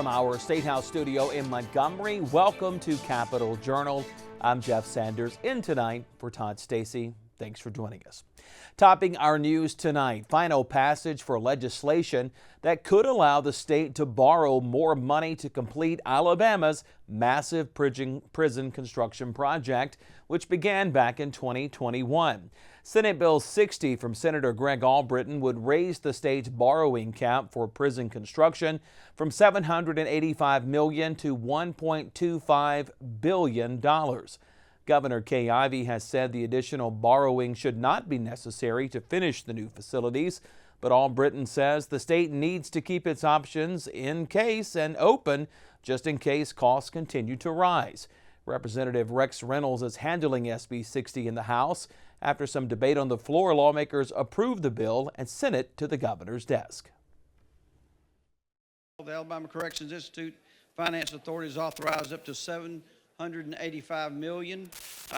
from our State House studio in Montgomery, welcome to Capitol Journal. I'm Jeff Sanders in tonight for Todd Stacy. Thanks for joining us. Topping our news tonight, final passage for legislation that could allow the state to borrow more money to complete Alabama's massive prison construction project, which began back in 2021. Senate Bill 60 from Senator Greg Albritton would raise the state's borrowing cap for prison construction from $785 million to $1.25 billion. Governor Kay Ivey has said the additional borrowing should not be necessary to finish the new facilities, but Albritton says the state needs to keep its options in case and open just in case costs continue to rise. Representative Rex Reynolds is handling SB 60 in the House. After some debate on the floor, lawmakers approved the bill and sent it to the governor's desk. The Alabama Corrections Institute Finance Authority has authorized up to $785 million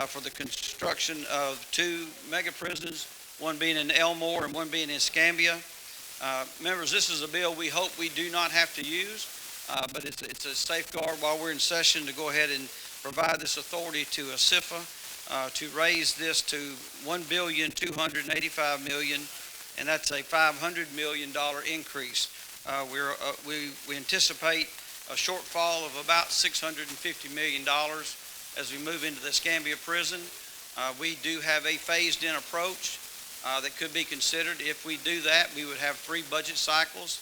for the construction of 2 mega prisons, one being in Ardmore and one being in Escambia. Members, this is a bill we hope we do not have to use, but it's a safeguard while we're in session to go ahead and provide this authority to a SIFA to raise this to $1,285 million, and that's a $500 million increase. We anticipate a shortfall of about $650 million as we move into the Escambia prison. We do have a phased-in approach that could be considered. If we do that, we would have 3 budget cycles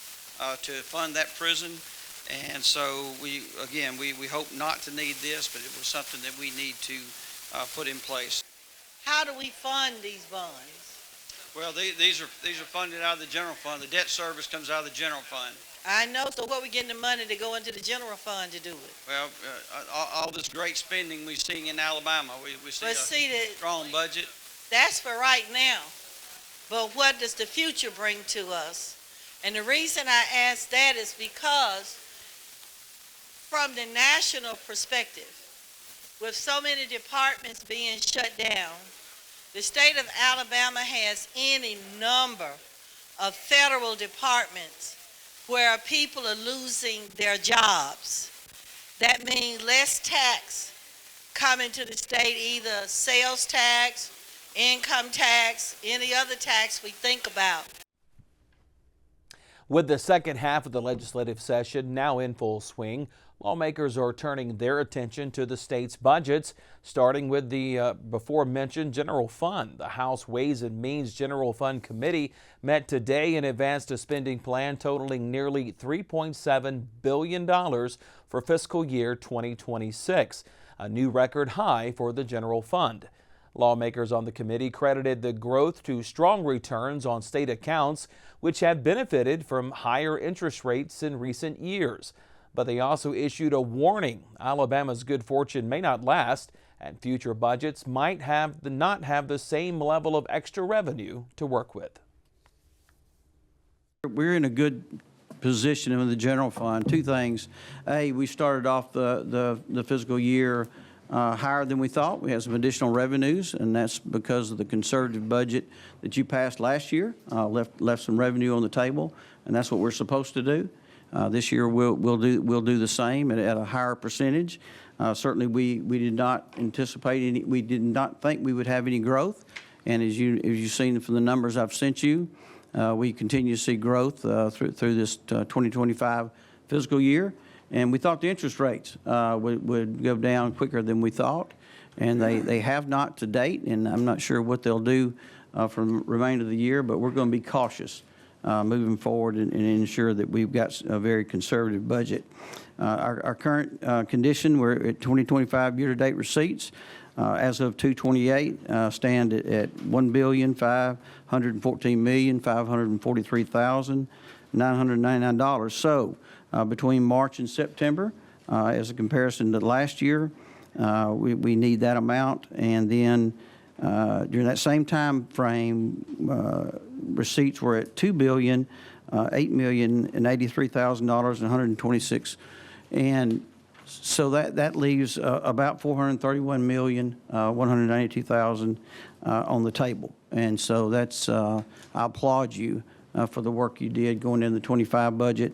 to fund that prison. And so we hope not to need this, but it was something that we need to put in place. How do we fund these bonds? Well, these are funded out of the general fund. The debt service comes out of the general fund. I know, so what we getting the money to go into the general fund to do it? Well, all this great spending we're seeing in Alabama, we see a strong budget. That's for right now. But what does the future bring to us? And the reason I ask that is because from the national perspective, with so many departments being shut down, the state of Alabama has any number of federal departments where people are losing their jobs. That means less tax coming to the state, either sales tax, income tax, any other tax we think about. With the second half of the legislative session now in full swing, lawmakers are turning their attention to the state's budgets, starting with the before-mentioned general fund. The House Ways and Means General Fund Committee met today and advanced a spending plan totaling nearly $3.7 billion for fiscal year 2026, a new record high for the general fund. Lawmakers on the committee credited the growth to strong returns on state accounts, which have benefited from higher interest rates in recent years. But they also issued a warning Alabama's good fortune may not last, and future budgets might not have the same level of extra revenue to work with. We're in a good position in the general fund. 2 things. A, we started off the fiscal year higher than we thought. We had some additional revenues, and that's because of the conservative budget that you passed last year. Left some revenue on the table, and that's what we're supposed to do. This year we'll do the same at a higher percentage. Certainly we did not anticipate any. We did not think we would have any growth, and as you've seen from the numbers I've sent you, we continue to see growth through this 2025 fiscal year. And we thought the interest rates would go down quicker than we thought, and they have not to date. And I'm not sure what they'll do for the remainder of the year, but we're going to be cautious moving forward and ensure that we've got a very conservative budget. Our current condition, we're at 2025 year-to-date receipts as of 2/28 stand at $1,514,543,999. So between March and September, as a comparison to last year, we need that amount, and then during that same time frame, receipts were at $2,008,083,126, and so that leaves about $431,192,000 on the table. And so that's I applaud you for the work you did going into the 25 budget.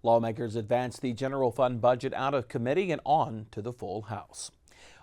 Lawmakers advanced the general fund budget out of committee and on to the full House.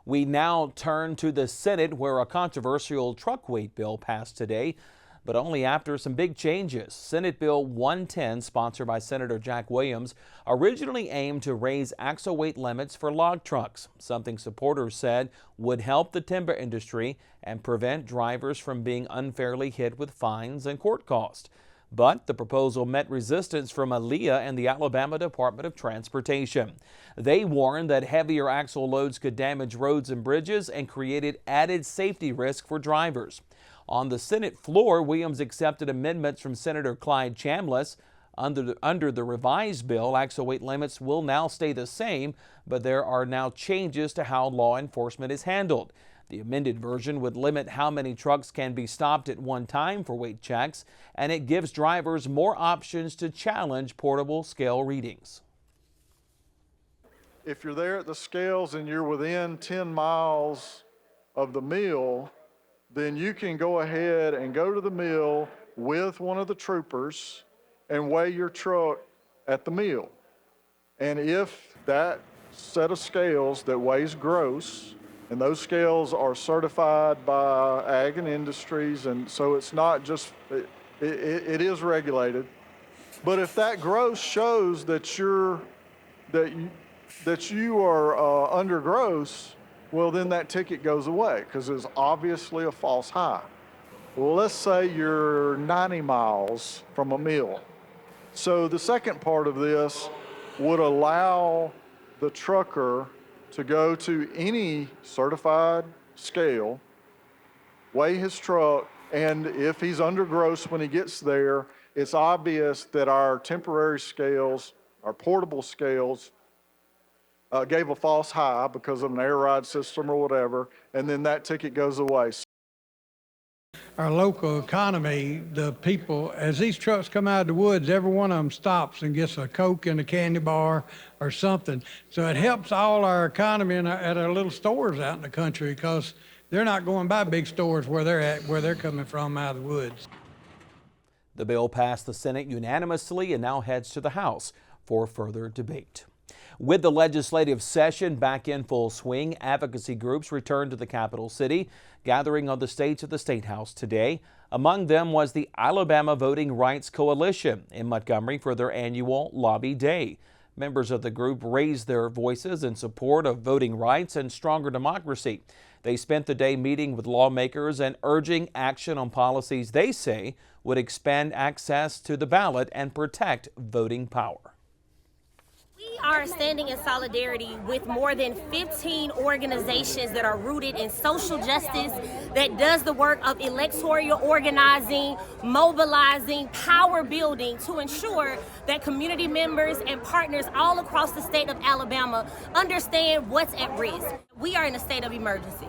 We now turn to the Senate, where a controversial truck weight bill passed today, but only after some big changes. Senate Bill 110, sponsored by Senator Jack Williams, originally aimed to raise axle weight limits for log trucks, something supporters said would help the timber industry and prevent drivers from being unfairly hit with fines and court costs. But the proposal met resistance from ALEA and the Alabama Department of Transportation. They warned that heavier axle loads could damage roads and bridges and created added safety risk for drivers. On the Senate floor, Williams accepted amendments from Senator Clyde Chambliss. Under the revised bill, axle weight limits will now stay the same, but there are now changes to how law enforcement is handled. The amended version would limit how many trucks can be stopped at one time for weight checks, and it gives drivers more options to challenge portable scale readings. If you're there at the scales and you're within 10 miles of the mill, then you can go ahead and go to the mill with one of the troopers and weigh your truck at the mill. And if that set of scales that weighs gross, and those scales are certified by Ag and Industries, and so it's not just, it is regulated. But if that gross shows that you are under gross, well, then that ticket goes away because it's obviously a false high. Well, let's say you're 90 miles from a mill. So the second part of this would allow the trucker to go to any certified scale, weigh his truck, and if he's under gross when he gets there, it's obvious that our temporary scales, our portable scales, gave a false high because of an air ride system or whatever, and then that ticket goes away. Our local economy, the people, as these trucks come out of the woods, every one of them stops and gets a Coke and a candy bar or something. So it helps all our economy at our little stores out in the country because they're not going by big stores where they're at, where they're coming from out of the woods. The bill passed the Senate unanimously and now heads to the House for further debate. With the legislative session back in full swing, advocacy groups returned to the capital city, gathering on the steps of the State House today. Among them was the Alabama Voting Rights Coalition in Montgomery for their annual Lobby Day. Members of the group raised their voices in support of voting rights and stronger democracy. They spent the day meeting with lawmakers and urging action on policies they say would expand access to the ballot and protect voting power. We are standing in solidarity with more than 15 organizations that are rooted in social justice, that does the work of electoral organizing, mobilizing, power building to ensure that community members and partners all across the state of Alabama understand what's at risk. We are in a state of emergency.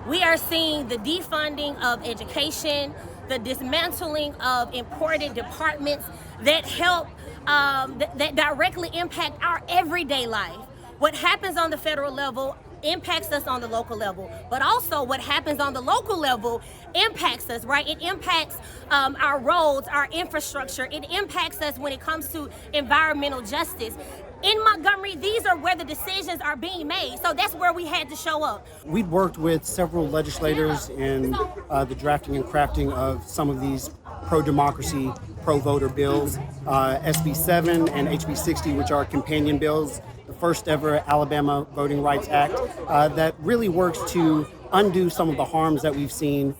We are seeing the defunding of education, the dismantling of important departments that help that directly impact our everyday life. What happens on the federal level impacts us on the local level, but also what happens on the local level impacts us, right? It impacts our roads, our infrastructure. It impacts us when it comes to environmental justice. In Montgomery, these are where the decisions are being made, so that's where we had to show up. We'd worked with several legislators in the drafting and crafting of some of these pro-democracy, pro-voter bills, SB 7 and HB 60, which are companion bills, the first ever Alabama Voting Rights Act, that really works to undo some of the harms that we've seen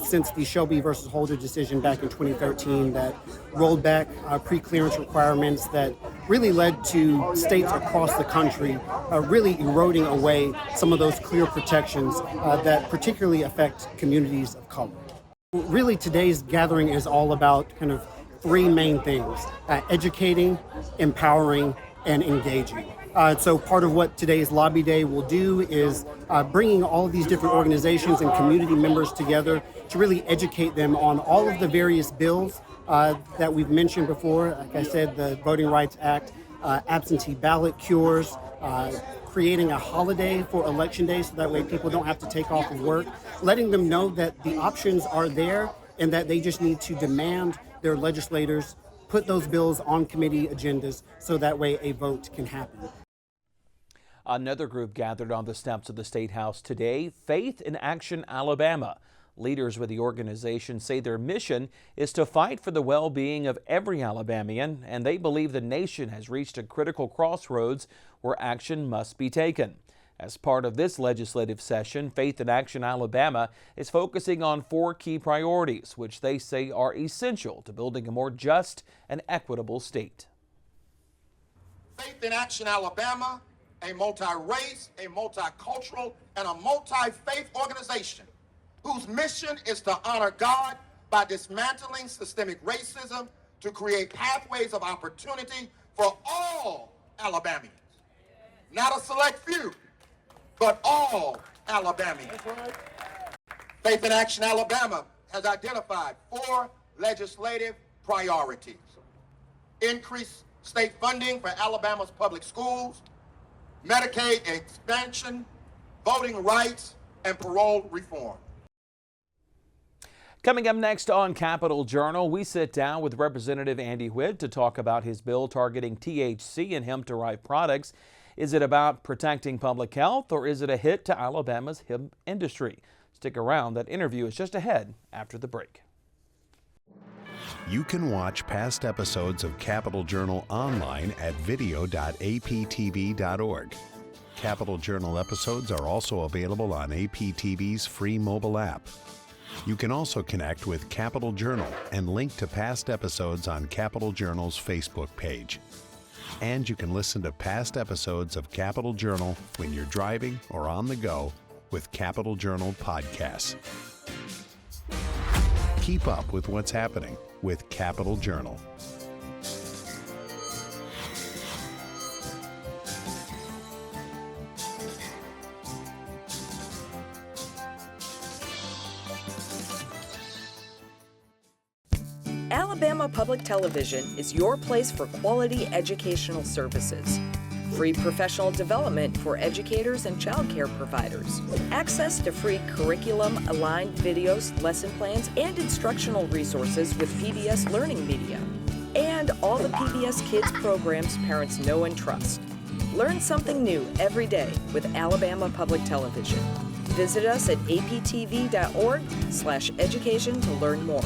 since the Shelby versus Holder decision back in 2013 that rolled back pre-clearance requirements that really led to states across the country really eroding away some of those clear protections that particularly affect communities of color. Really, today's gathering is all about kind of three main things: educating, empowering, and engaging. So part of what today's Lobby Day will do is bringing all of these different organizations and community members together to really educate them on all of the various bills that we've mentioned before. Like I said, the Voting Rights Act, absentee ballot cures, creating a holiday for Election Day so that way people don't have to take off of work, letting them know that the options are there and that they just need to demand their legislators put those bills on committee agendas so that way a vote can happen. Another group gathered on the steps of the State House today, Faith in Action Alabama. Leaders with the organization say their mission is to fight for the well-being of every Alabamian, and they believe the nation has reached a critical crossroads where action must be taken. As part of this legislative session, Faith in Action Alabama is focusing on 4 key priorities, which they say are essential to building a more just and equitable state. Faith in Action Alabama, a multi-race, a multicultural, and a multi-faith organization whose mission is to honor God by dismantling systemic racism to create pathways of opportunity for all Alabamians. Not a select few, but all Alabamians. Faith in Action Alabama has identified 4 legislative priorities. Increase state funding for Alabama's public schools, Medicaid expansion, voting rights, and parole reform. Coming up next on Capitol Journal, we sit down with Representative Andy Whitt to talk about his bill targeting THC and hemp-derived products. Is it about protecting public health, or is it a hit to Alabama's hemp industry? Stick around. That interview is just ahead after the break. You can watch past episodes of Capitol Journal online at video.aptv.org. Capitol Journal episodes are also available on APTV's free mobile app. You can also connect with Capitol Journal and link to past episodes on Capitol Journal's Facebook page. And you can listen to past episodes of Capitol Journal when you're driving or on the go with Capitol Journal podcasts. Keep up with what's happening with Capitol Journal. Alabama Public Television is your place for quality educational services. Free professional development for educators and childcare providers. Access to free curriculum-aligned videos, lesson plans, and instructional resources with PBS Learning Media. And all the PBS Kids programs parents know and trust. Learn something new every day with Alabama Public Television. Visit us at aptv.org/education to learn more.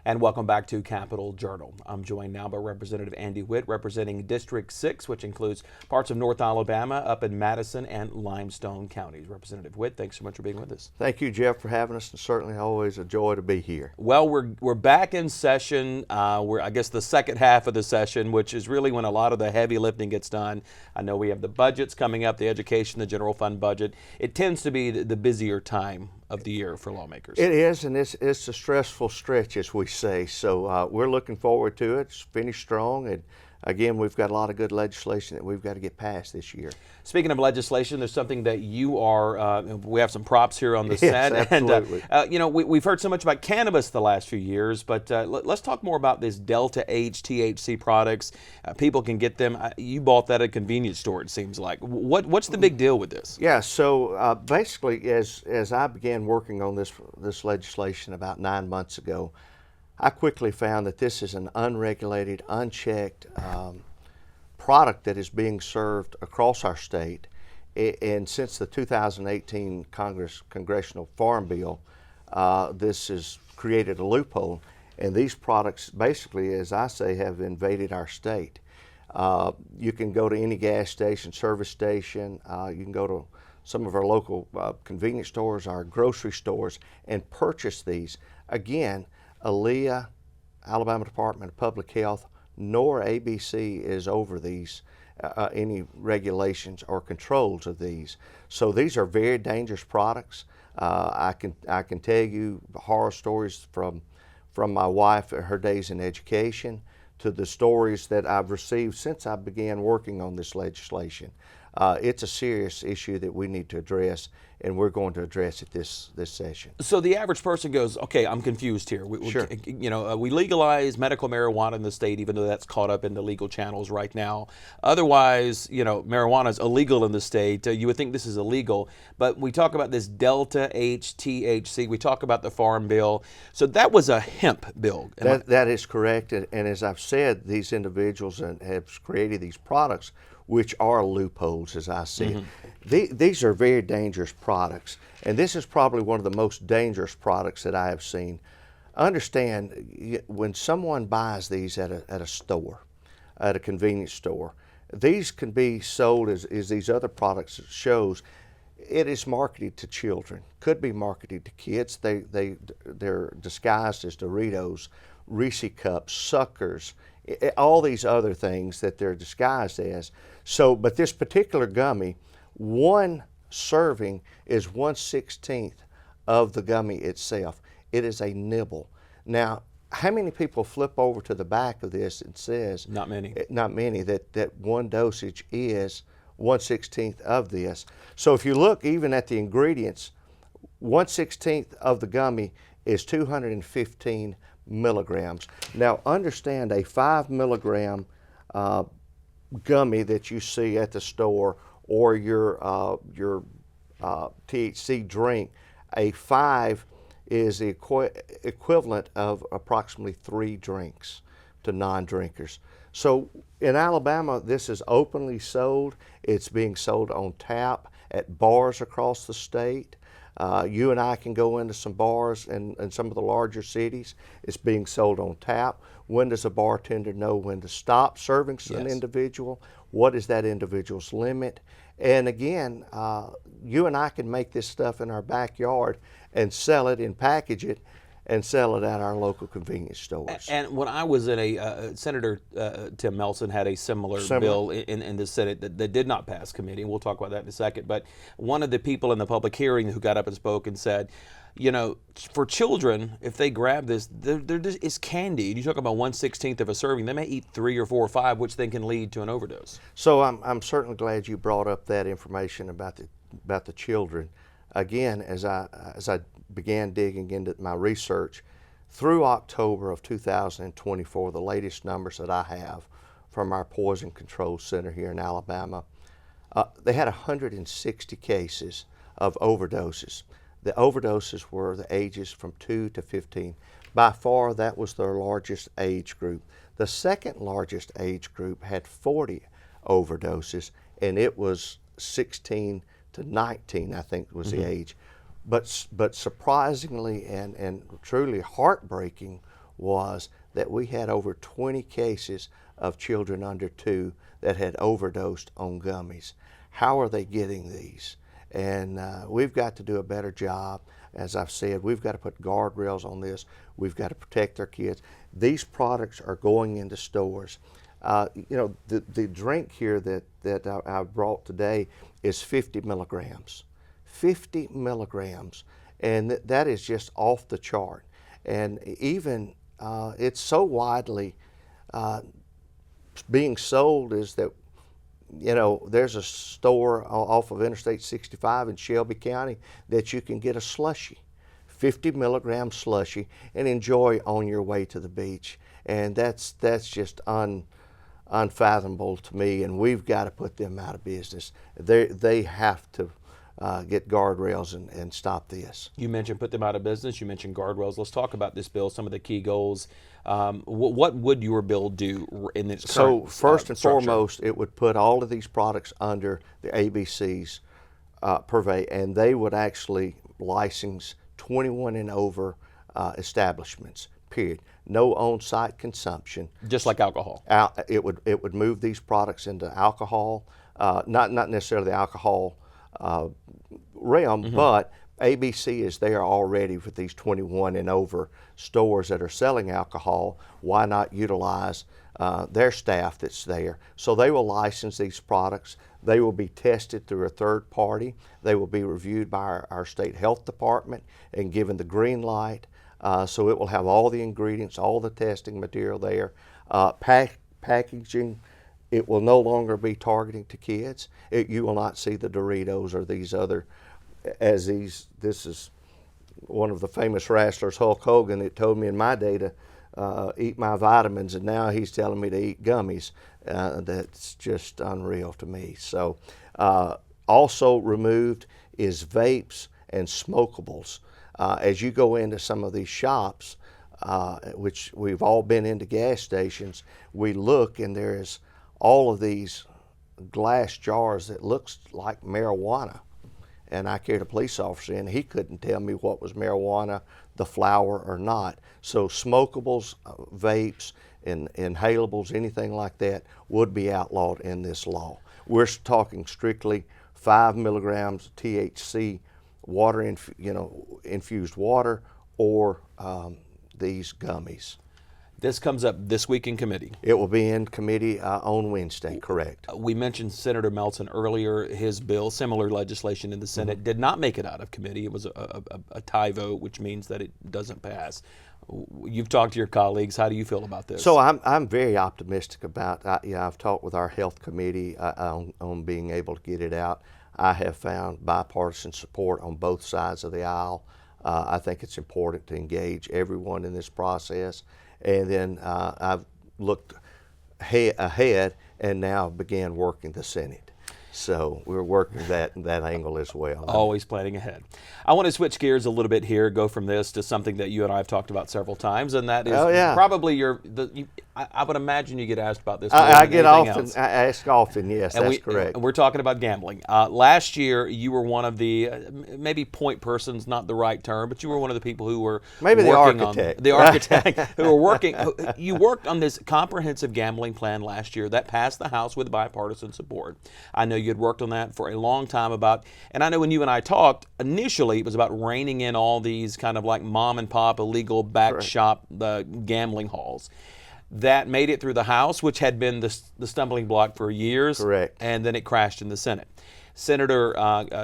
And welcome back to Capitol Journal. I'm joined now by Representative Andy Whitt, representing District 6, which includes parts of North Alabama up in Madison and Limestone counties. Representative Whitt, thanks so much for being with us. Thank you, Jeff, for having us, and certainly always a joy to be here. Well, we're back in session. We're, I guess, the second half of the session, which is really when a lot of the heavy lifting gets done. I know we have the budgets coming up, the education, the general fund budget. It tends to be the busier time of the year for lawmakers. It is, and it's a stressful stretch, as we say. So we're looking forward to it. It's finished strong, and again, we've got a lot of good legislation that we've got to get passed this year. Speaking of legislation, there's something that you are, we have some props here on the set. Absolutely. And, you know, we've heard so much about cannabis the last few years, but let's talk more about this Delta H THC products. People can get them. You bought that at a convenience store, it seems like. What's the big deal with this? Yeah, so basically, as I began working on this legislation about 9 months ago, I quickly found that this is an unregulated, unchecked product that is being served across our state. And since the 2018 Congressional Farm Bill, this has created a loophole. And these products basically, as I say, have invaded our state. You can go to any gas station, service station, you can go to some of our local convenience stores, our grocery stores, and purchase these. Again, ALEA, Alabama Department of Public Health, nor ABC is over these, any regulations or controls of these. So these are very dangerous products. I can tell you horror stories from my wife, her days in education, to the stories that I've received since I began working on this legislation. It's a serious issue that we need to address, and we're going to address it this session. So the average person goes, okay, I'm confused here. Sure. We legalize medical marijuana in the state, even though that's caught up in the legal channels right now. Otherwise, marijuana is illegal in the state. You would think this is illegal, but we talk about this Delta H THC. We talk about the Farm Bill. So that was a hemp bill. That is correct, and as I've said, these individuals have created these products, which are loopholes, as I see it. These are very dangerous products, and this is probably one of the most dangerous products that I have seen. Understand, when someone buys these at a store, at a convenience store, these can be sold as these other products shows. It is marketed to children, could be marketed to kids. They're disguised as Doritos, Reese Cups, Suckers, all these other things that they're disguised as. So, but this particular gummy, one serving is 1/16 of the gummy itself. It is a nibble. Now, how many people flip over to the back of this and says, not many, that one dosage is 1/16 of this. So if you look even at the ingredients, 1/16 of the gummy is 215 milligrams. Now understand, a 5 milligram gummy that you see at the store, or your THC drink, a 5 is the equivalent of approximately 3 drinks to non-drinkers. So in Alabama, this is openly sold. It's being sold on tap at bars across the state. You and I can go into some bars in some of the larger cities. It's being sold on tap. When does a bartender know when to stop serving an individual? What is that individual's limit? And again, you and I can make this stuff in our backyard and sell it and package it and sell it at our local convenience stores. And when I was in Senator Tim Melson had a similar bill in the Senate that did not pass committee, and we'll talk about that in a second. But one of the people in the public hearing who got up and spoke and said, for children, if they grab this, it's candy. You talk about 1/16 of a serving. They may eat 3 or 4 or 5, which then can lead to an overdose. So I'm certainly glad you brought up that information about the children. Again, as I began digging into my research, through October of 2024, the latest numbers that I have from our Poison Control Center here in Alabama, they had 160 cases of overdoses. The overdoses were the ages from 2 to 15. By far, that was their largest age group. The second largest age group had 40 overdoses, and it was 16 to 19, I think was the age. But surprisingly and truly heartbreaking was that we had over 20 cases of children under 2 that had overdosed on gummies. How are they getting these? And we've got to do a better job. As I've said, we've got to put guardrails on this. We've got to protect our kids. These products are going into stores. The drink here that I brought today is 50 milligrams. 50 milligrams, and that is just off the chart. And even it's so widely being sold is that, there's a store off of Interstate 65 in Shelby County that you can get a slushy, 50 milligram slushy, and enjoy on your way to the beach. And that's just unfathomable to me, and we've got to put them out of business. They have to get guardrails and stop this. You mentioned put them out of business. You mentioned guardrails. Let's talk about this bill, some of the key goals. What would your bill do in its current So first and structure? foremost, it would put all of these products under the ABC's purvey, and they would actually license 21 and over establishments, period. No on-site consumption. Just like alcohol. It would move these products into alcohol, not necessarily the alcohol realm, but ABC is there already with these 21 and over stores that are selling alcohol. Why not utilize their staff that's there? So they will license these products. They will be tested through a third party. They will be reviewed by our state health department and given the green light. So it will have all the ingredients, all the testing material there, packaging It will no longer be targeting to kids. You will not see the Doritos or these other, this is one of the famous wrestlers, Hulk Hogan, that told me in my day to eat my vitamins, and now he's telling me to eat gummies. That's just unreal to me. So also removed is vapes and smokables. As you go into some of these shops, which we've all been into gas stations, we look and there is all of these glass jars that looks like marijuana. And I carried a police officer in, he couldn't tell me what was marijuana, the flower or not. So smokables, vapes, and inhalables, anything like that would be outlawed in this law. We're talking strictly 5 milligrams THC water, infused water, or these gummies. This comes up this week in committee. It will be in committee on Wednesday, correct. We mentioned Senator Melton earlier. His bill, similar legislation in the Senate, did not make it out of committee. It was a tie vote, which means that it doesn't pass. You've talked to your colleagues. How do you feel about this? So I'm very optimistic about. I've talked with our health committee on being able to get it out. I have found bipartisan support on both sides of the aisle. I think it's important to engage everyone in this process. And then I've looked ahead and now began working the Senate. So we're working that angle as well. Always planning ahead. I want to switch gears a little bit here, go from this to something that you and I have talked about several times, and that is probably I would imagine you get asked about this. I get often. I ask often. Yes, that's correct. We're talking about gambling. Last year, you were one of the maybe point persons, not the right term, but you were one of the people who were the architect. Who were working. You worked on this comprehensive gambling plan last year that passed the House with bipartisan support. I know you had worked on that for a long time and I know when you and I talked initially, it was about reining in all these kind of like mom and pop illegal back shop gambling halls. That made it through the House, which had been the stumbling block for years. Correct. And then it crashed in the Senate. Senator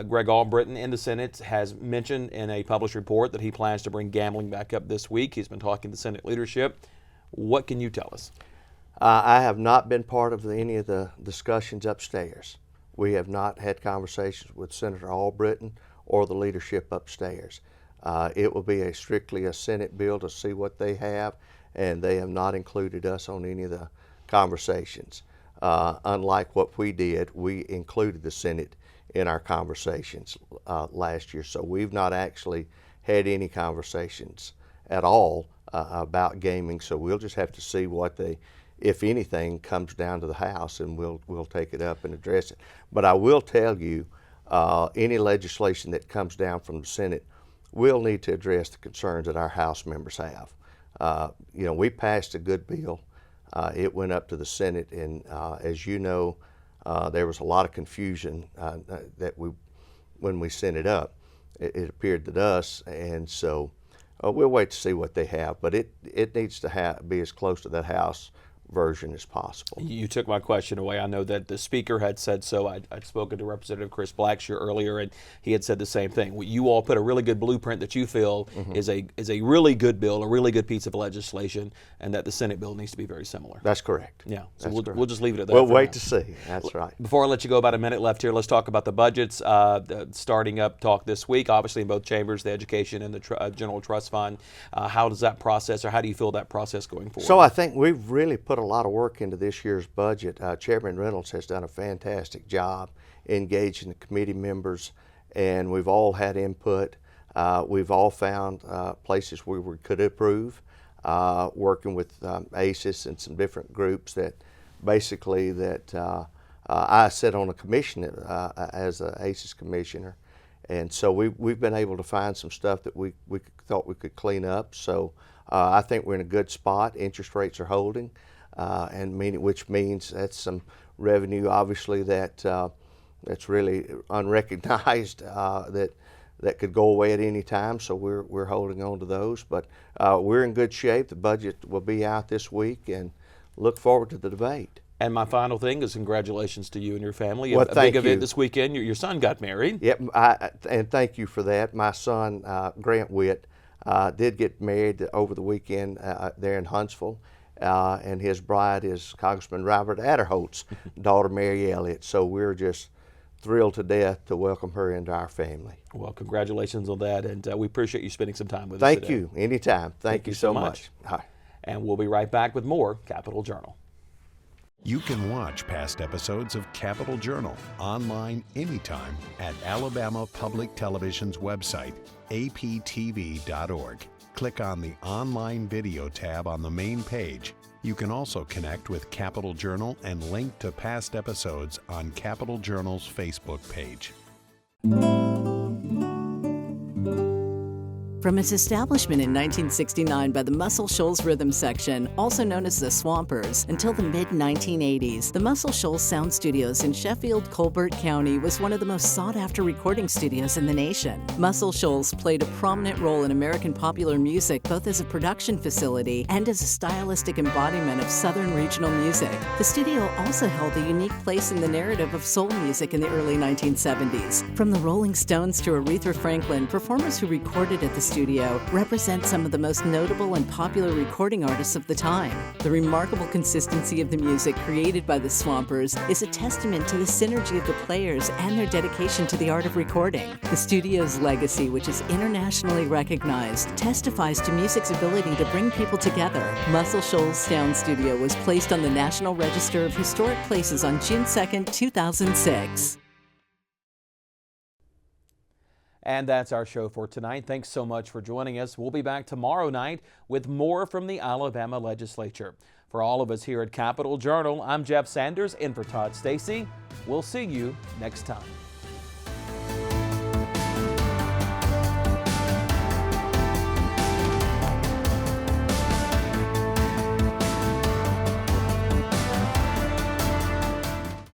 Greg Albritton in the Senate has mentioned in a published report that he plans to bring gambling back up this week. He's been talking to Senate leadership. What can you tell us? I have not been part of any of the discussions upstairs. We have not had conversations with Senator Albritton or the leadership upstairs. It will be strictly a Senate bill to see what they have, and they have not included us on any of the conversations. Unlike what we did, we included the Senate in our conversations last year. So we've not actually had any conversations at all about gaming. So we'll just have to see what if anything, comes down to the House, and we'll take it up and address it. But I will tell you, any legislation that comes down from the Senate will need to address the concerns that our House members have. We passed a good bill. It went up to the Senate, and as you know, there was a lot of confusion when we sent it up. It appeared to us, and so we'll wait to see what they have. But it needs to be as close to that House version as possible. You took my question away. I know that the Speaker had said so. I'd spoken to Representative Chris Blackshear earlier, and he had said the same thing. You all put a really good blueprint that you feel is a really good bill, a really good piece of legislation, and that the Senate bill needs to be very similar. That's correct. Yeah, so we'll just leave it at that. We'll wait to see. That's right. Before I let you go, about a minute left here, let's talk about the budgets. Starting up talk this week, obviously in both chambers, the Education and the General Trust Fund. How does that process, or how do you feel that process going forward? So I think we've really put a lot of work into this year's budget. Chairman Reynolds has done a fantastic job engaging the committee members, and we've all had input. We've all found places where we could improve, working with ACES and some different groups that basically I sit on a commission as an ACES commissioner, and so we've been able to find some stuff that we thought we could clean up. So I think we're in a good spot. Interest rates are holding. Which means that's some revenue, obviously, that's really unrecognized, that could go away at any time. So we're holding on to those, but we're in good shape. The budget will be out this week, and look forward to the debate. And my final thing is congratulations to you and your family. Well, a big event this weekend. Your son got married. Yep, and thank you for that. My son, Whitt, did get married over the weekend there in Huntsville. and his bride is Congressman Robert Adderholt's daughter, Mary Elliott. So we're just thrilled to death to welcome her into our family. Well, congratulations on that, and we appreciate you spending some time with us today. Thank you. Anytime. Thank you so much. Hi. And we'll be right back with more Capitol Journal. You can watch past episodes of Capitol Journal online anytime at Alabama Public Television's website, aptv.org. Click on the Online Video tab on the main page. You can also connect with Capitol Journal and link to past episodes on Capitol Journal's Facebook page. From its establishment in 1969 by the Muscle Shoals Rhythm Section, also known as the Swampers, until the mid-1980s, the Muscle Shoals Sound Studios in Sheffield, Colbert County was one of the most sought-after recording studios in the nation. Muscle Shoals played a prominent role in American popular music both as a production facility and as a stylistic embodiment of Southern regional music. The studio also held a unique place in the narrative of soul music in the early 1970s. From the Rolling Stones to Aretha Franklin, performers who recorded at the studio represent some of the most notable and popular recording artists of the time. The remarkable consistency of the music created by the Swampers is a testament to the synergy of the players and their dedication to the art of recording. The studio's legacy, which is internationally recognized, testifies to music's ability to bring people together. Muscle Shoals Sound Studio was placed on the National Register of Historic Places on June 2, 2006. And that's our show for tonight. Thanks so much for joining us. We'll be back tomorrow night with more from the Alabama Legislature. For all of us here at Capitol Journal, I'm Jeff Sanders in for Todd Stacy. We'll see you next time.